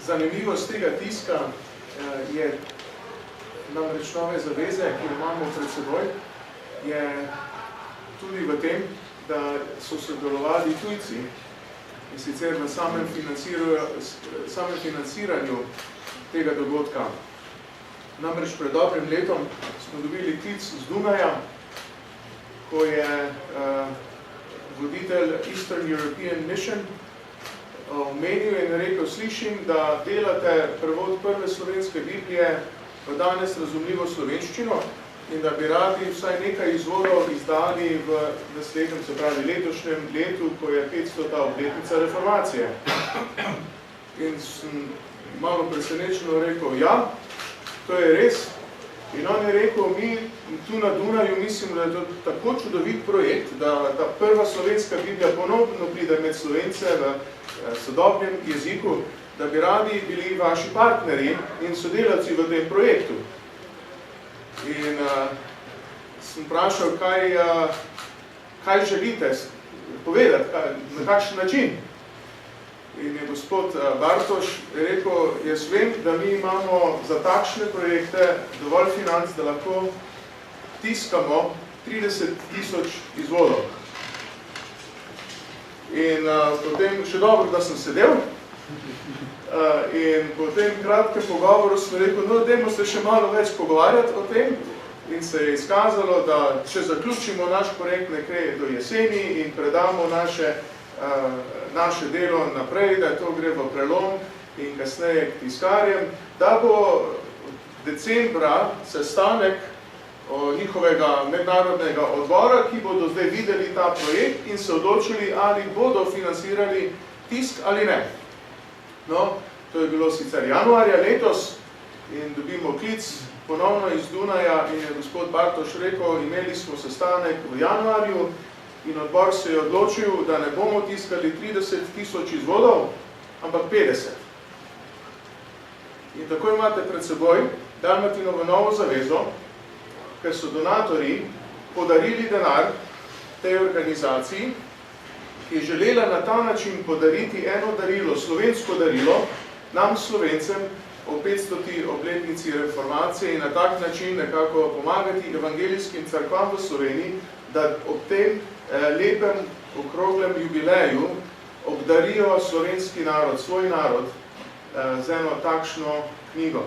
zanimivost tega tiska je namreč nove zaveze, ki jo imamo pred seboj, je tudi v tem, da so sodelovali tujci in sicer v samem financiranju tega dogodka. Namreč pred dobrim letom smo dobili klic z Dunaja, ko je voditelj Eastern European Mission omenil in rekel, slišim, da delate prevod prve slovenske Biblije v danes razumljivo slovenščino in da bi radi vsaj nekaj izvodov izdali v naslednjem, se pravi letošnjem letu, ko je 500. obletnica reformacije. In sem malo presenečeno rekel, ja, to je res. In on je rekel, mi tu na Dunaju mislim, da je to tako čudovit projekt, da prva slovenska Biblija ponovno pride med Slovence v sodobnem jeziku, da bi radi bili vaši partnerji in sodelavci v tem projektu. In sem vprašal, kaj želite povedati, na kakšen način. In je gospod Bartoš rekel, jaz vem, da mi imamo za takšne projekte dovolj financ, da lahko tiskamo 30.000 izvodov. In potem še dobro, da sem sedel. In po tem kratkem pogovoru sem rekel, no, dajmo se še malo več pogovarjati o tem. In se je izkazalo, da če zaključimo naš projekt nekaj do jeseni in predamo naše delo naprej, da to gre v prelom in kasneje k tiskarjem, da bo decembra sestanek njihovega mednarodnega odbora, ki bodo zdaj videli ta projekt in se odločili, ali bodo financirali tisk ali ne. No, to je bilo sicer januarja letos in dobimo klic ponovno iz Dunaja in je gospod Bartoš rekel, imeli smo sestanek v januarju in odbor se je odločil, da ne bomo tiskali 30.000 izvodov, ampak 50. In tako imate pred seboj Dalmatinovo novo zavezo, ker so donatorji podarili denar tej organizaciji, ki je želela na ta način podariti eno darilo, slovensko darilo, nam Slovencem o 500. obletnici reformacije in na tak način nekako pomagati evangelijskim cerkvam v Sloveniji, da ob tem lepem okroglem jubileju obdarijo slovenski narod, svoj narod, z eno takšno knjigo.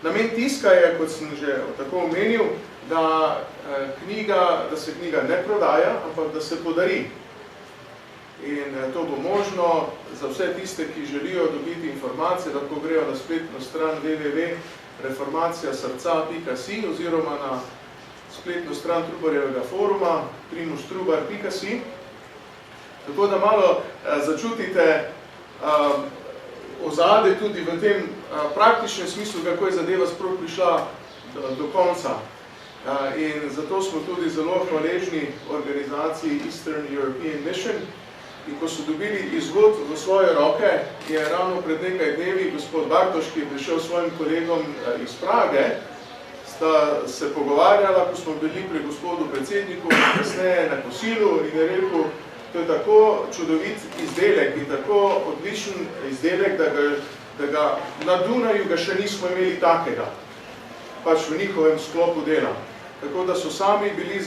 Namen tiska je, kot sem že tako omenil, da se knjiga ne prodaja, ampak da se podari. In to bo možno za vse tiste, ki želijo dobiti informacije, lahko grejo na spletno stran www.reformacijasrca.si oziroma na spletno stran Trubarjevega foruma primustrubar.si. Tako da malo začutite ozadje tudi v tem praktičnem smislu, kako je zadeva sploh prišla do konca. In zato smo tudi zelo hvaležni organizaciji Eastern European Mission. In ko so dobili izvod v svoje roke, je ravno pred nekaj dnevi gospod Bartoš, ki je prišel s svojim kolegom iz Prage, sta se pogovarjala, ko smo bili pri gospodu predsedniku, kasneje na kosilu in je rekel, to je tako čudovit izdelek in tako odličen izdelek, da ga na Dunaju ga še nismo imeli takega, pač v njihovem sklopu dela. Tako da so sami bili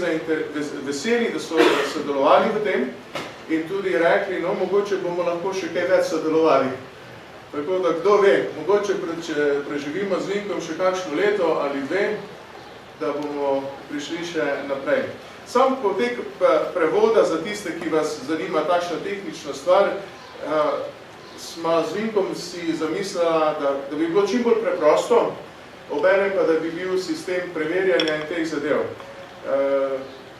veseli, da so sodelovali v tem in tudi rekli, no, mogoče bomo lahko še kaj več sodelovali. Tako da, kdo ve, mogoče, če preživimo z Vinkom še kakšno leto ali dve, da bomo prišli še naprej. Sam potek prevoda za tiste, ki vas zanima takšna tehnična stvar, sva z Vinkom si zamislila, da bi bilo čim bolj preprosto, obenem pa, da bi bil sistem preverjanja in teh zadev.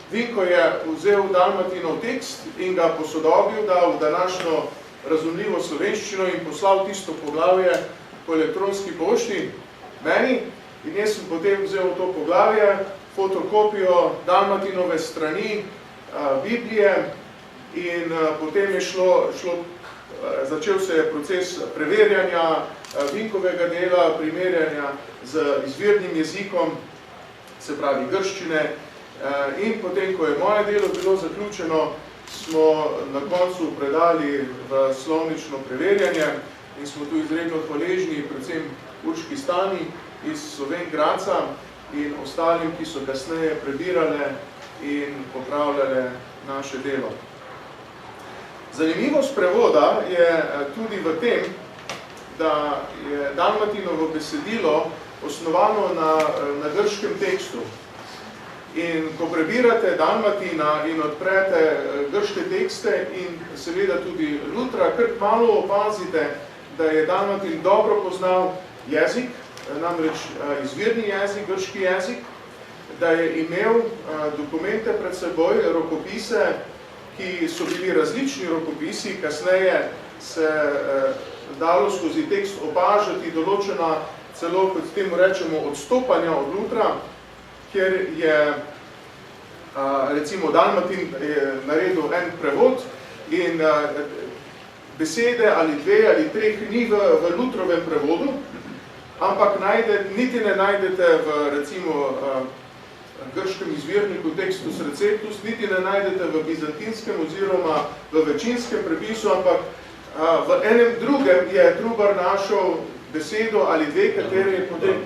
Vinko je vzel Dalmatinov tekst in ga posodobil, dal v današnjo razumljivo slovenščino in poslal tisto poglavje po elektronski pošti meni. In jaz sem potem vzel to poglavje, fotokopijo Dalmatinove strani Biblije in potem je začel se je proces preverjanja Vinkovega dela, primerjanja z izvirnim jezikom, se pravi grščine. In potem, ko je moje delo bilo zaključeno, smo na koncu predali v slovnično preverjanje in smo tu izredno hvaležni, predvsem Urški Stani iz Slovenj Gradca in ostalim, ki so kasneje prebirale in popravljale naše delo. Zanimivost prevoda je tudi v tem, da je Dalmatinovo besedilo osnovano na grškem tekstu. In ko prebirate Dalmatina in odprete grške tekste in seveda tudi Lutra, kar malo opazite, da je Dalmatin dobro poznal jezik, namreč izvirni jezik, grški jezik, da je imel dokumente pred seboj, rokopise, ki so bili različni rokopisi, kasneje se dalo skozi tekst opažati določena celo, kot temu rečemo, odstopanja od Lutra, kjer je recimo Dalmatin naredil en prevod in besede ali dve ali treh ni v Lutrovem prevodu, ampak niti ne najdete v recimo grškem izvirniku Textus Receptus, niti ne najdete v bizantinskem oziroma v večinskem prepisu, ampak v enem drugem je Trubar našel besedo ali dve, katere je potem,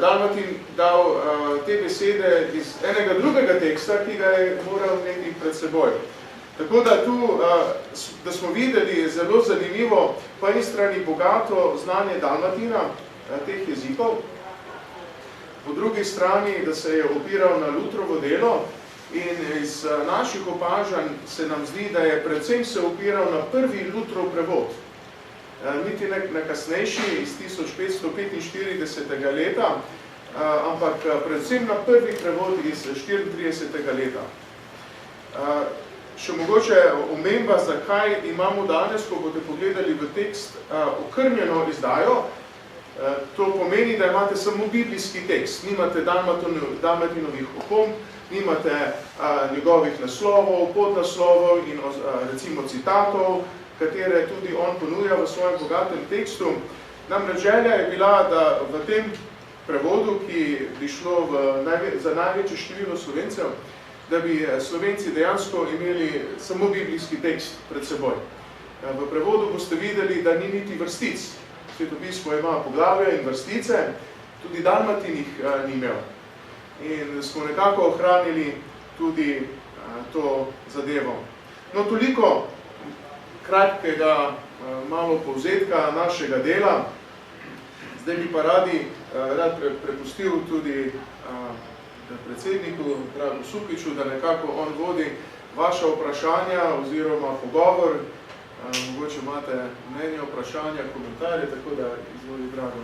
Dalmatin dal te besede iz enega drugega teksta, ki ga je moral imeti pred seboj. Tako da tu, da smo videli zelo zanimivo, po eni strani bogato znanje Dalmatina, teh jezikov, po drugi strani, da se je opiral na Lutrovo delo in iz naših opažanj se nam zdi, da je predvsem se opiral na prvi Lutrov prevod. Niti na kasnejši iz 1545. leta, ampak predvsem na prvi prevod iz 34. leta. Še mogoče omemba, zakaj imamo danes, ko boste pogledali v tekst, okrnjeno izdajo. To pomeni, da imate samo biblijski tekst, nimate Dalmatinovih opomb, nimate njegovih naslovov, podnaslovov in recimo citatov, katere tudi on ponuja v svojem bogatem tekstu. Namreč želja je bila, da v tem prevodu, ki bi šlo za največje število Slovencev, da bi Slovenci dejansko imeli samo biblijski tekst pred seboj. V prevodu boste videli, da ni niti vrstic. Svetopismo ima poglavja in vrstice, tudi Dalmatin jih ni imel. In smo nekako ohranili tudi to zadevo. No, toliko kratkega malo povzetka našega dela. Zdaj bi pa rad prepustil tudi predsedniku, Dragu Sukiču, da nekako on vodi vaša vprašanja oziroma pogovor. Mogoče imate mnenje, vprašanja, komentarje, tako da izvoli, Drago.